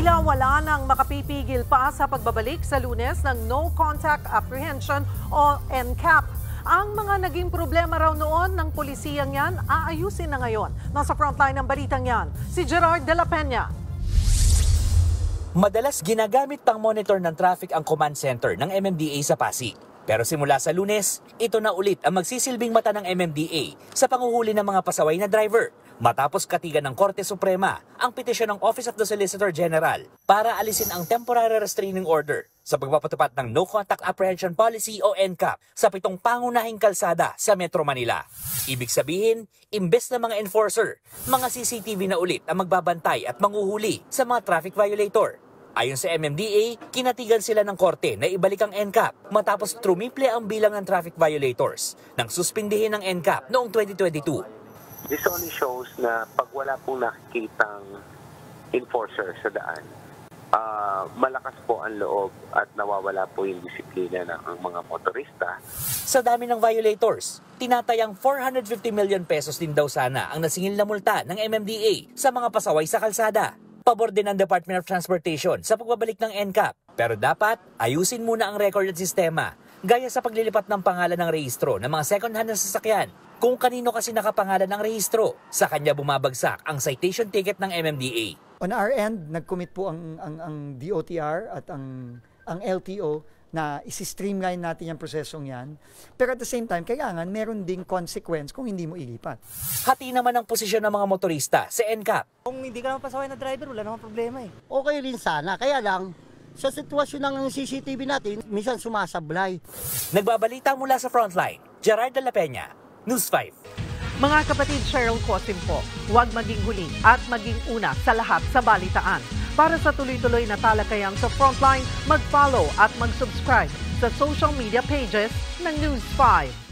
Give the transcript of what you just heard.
Tila wala nang makapipigil pa sa pagbabalik sa Lunes ng No Contact Apprehension o NCAP. Ang mga naging problema raw noon ng pulisiyang yan, aayusin na ngayon. Nasa frontline ng balitang yan, si Gerard de la Peña. Madalas ginagamit pang monitor ng traffic ang command center ng MMDA sa Pasig. Pero simula sa Lunes, ito na ulit ang magsisilbing mata ng MMDA sa panguhuli ng mga pasaway na driver matapos katigan ng Korte Suprema ang petisyon ng Office of the Solicitor General para alisin ang Temporary Restraining Order sa pagpapatupad ng No Contact Apprehension Policy o NCAP sa 7 pangunahing kalsada sa Metro Manila. Ibig sabihin, imbes na mga enforcer, mga CCTV na ulit ang magbabantay at manguhuli sa mga traffic violator. Ayon sa MMDA, kinatigan sila ng korte na ibalik ang NCAP matapos trumiple ang bilang ng traffic violators nang suspindihin ng NCAP noong 2022. This only shows na pag wala pong nakikitang enforcer sa daan, malakas po ang loob at nawawala po yung disiplina ng mga motorista. Sa dami ng violators, tinatayang 450 million pesos din daw sana ang nasingil na multa ng MMDA sa mga pasaway sa kalsada. Pabor din ng Department of Transportation sa pagbabalik ng NCAP. Pero dapat ayusin muna ang record at sistema gaya sa paglilipat ng pangalan ng rehistro ng mga second-hand na sasakyan. Kung kanino kasi nakapangalan ng rehistro, sa kanya bumabagsak ang citation ticket ng MMDA. On our end, nag-commit po ang DOTR at ang LTO na isi-streamline natin yung prosesong yan. Pero at the same time, kailangan meron ding consequence kung hindi mo ilipat. Hati naman ang posisyon ng mga motorista sa NCAP. Kung hindi ka naman pasaway na driver, wala namang problema eh. Okay rin sana, kaya lang sa sitwasyon ng CCTV natin, minsan sumasablay. Nagbabalita mula sa Frontline, Gerard de la Peña, News 5. Mga kapatid, Cheryl Cosim po, huwag maging huli at maging una sa lahat sa balitaan. Para sa tuloy-tuloy na talakayan sa Frontline, mag-follow at mag-subscribe sa social media pages ng News 5.